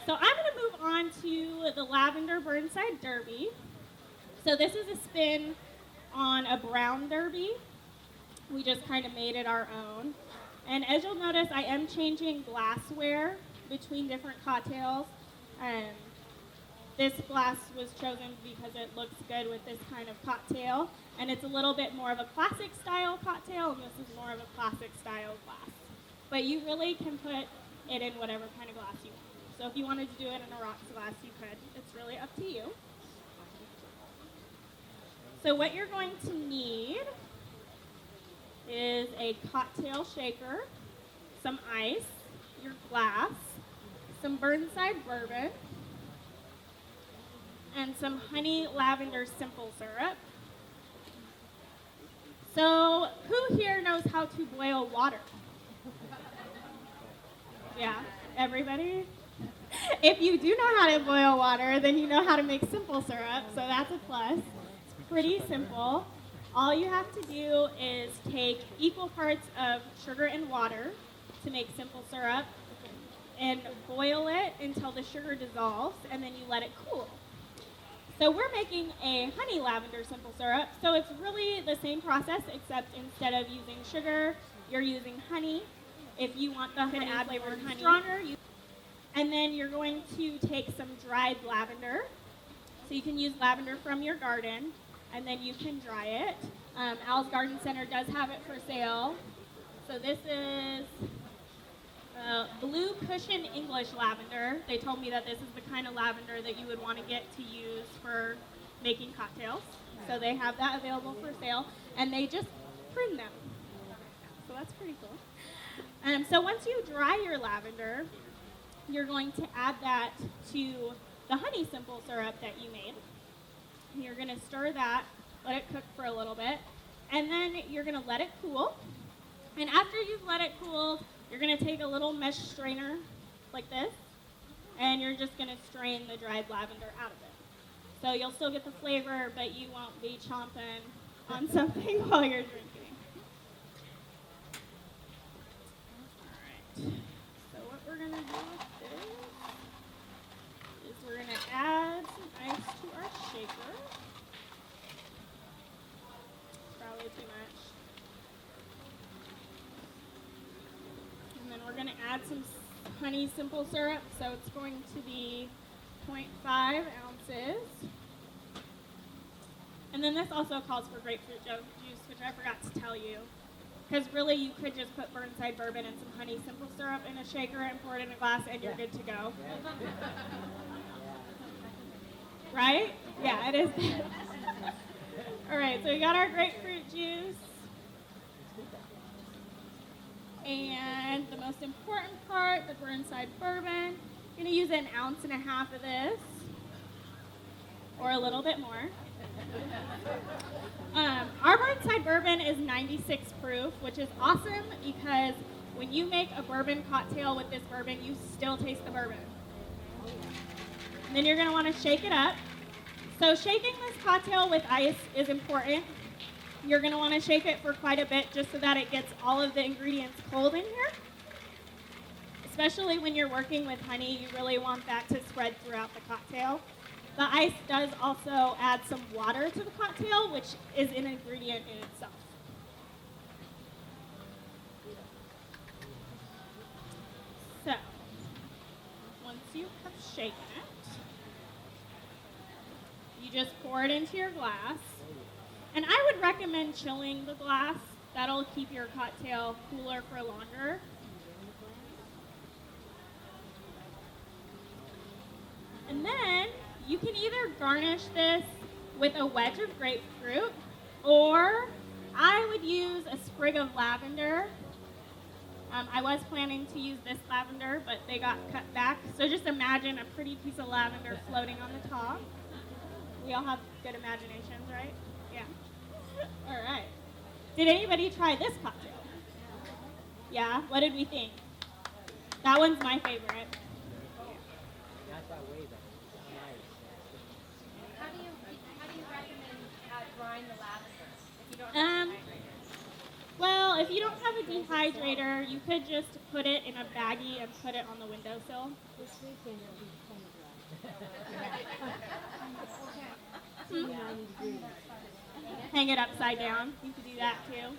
So I'm going to move on to the lavender burnside derby. So this is a spin on a brown derby. We just kind of made it our own. And as you'll notice, I am changing glassware between different cocktails. Um, this glass was chosen because it looks good with this kind of cocktail. And it's a little bit more of a classic style cocktail, and this is more of a classic style glass. But you really can put it in whatever kind of glass you want. So if you wanted to do it in a rocks glass, you could. It's really up to you. So what you're going to need is a cocktail shaker, some ice, your glass, some burnside bourbon, and some honey lavender simple syrup. So who here knows how to boil water? Yeah, everybody? If you do know how to boil water, then you know how to make simple syrup, so that's a plus. It's pretty simple. All you have to do is take equal parts of sugar and water to make simple syrup and boil it until the sugar dissolves, and then you let it cool. So we're making a honey lavender simple syrup, so it's really the same process, except instead of using sugar, you're using honey. If you want the honey flavored honey stronger, and then you're going to take some dried lavender. So you can use lavender from your garden, and then you can dry it. Al's Garden Center does have it for sale. So this is blue cushion English lavender. They told me that this is the kind of lavender that you would want to get to use for making cocktails. So they have that available for sale, and they just prune them. So that's pretty cool. So once you dry your lavender, you're going to add that to the honey simple syrup that you made. And you're going to stir that, let it cook for a little bit, and then you're going to let it cool. And after you've let it cool, you're going to take a little mesh strainer like this, and you're just going to strain the dried lavender out of it. So you'll still get the flavor, but you won't be chomping on something while you're drinking. All right. So what we're going to do with this is we're going to add some ice to our shaker. Probably too much. And then we're going to add some honey simple syrup, so it's going to be 0.5 ounces. And then this also calls for grapefruit juice, which I forgot to tell you. Because really you could just put burnside bourbon and some honey simple syrup in a shaker and pour it in a glass and you're good to go. Right? Yeah, it is. All right, so we got our grapefruit juice. And the most important part, the burnside bourbon. I'm going to use 1.5 ounces of this, or a little bit more. Our burnside bourbon is 96 proof, which is awesome because when you make a bourbon cocktail with this bourbon, you still taste the bourbon. And then you're going to want to shake it up. So shaking this cocktail with ice is important. You're going to want to shake it for quite a bit just so that it gets all of the ingredients cold in here. Especially when you're working with honey, you really want that to spread throughout the cocktail. The ice does also add some water to the cocktail, which is an ingredient in itself. So, once you have shaken it, you just pour it into your glass. And I would recommend chilling the glass. That'll keep your cocktail cooler for longer. And then you can either garnish this with a wedge of grapefruit, or I would use a sprig of lavender. I was planning to use this lavender, but they got cut back. So just imagine a pretty piece of lavender floating on the top. We all have good imaginations, right? Yeah. All right. Did anybody try this cocktail? Yeah? What did we think? That one's my favorite. How do you recommend drying the lavender if you don't have time? Well, if you don't have a dehydrator, you could just put it in a baggie and put it on the windowsill. This weekend it'll be 20 dry. 90 degrees. Hang it upside down. You could do that too.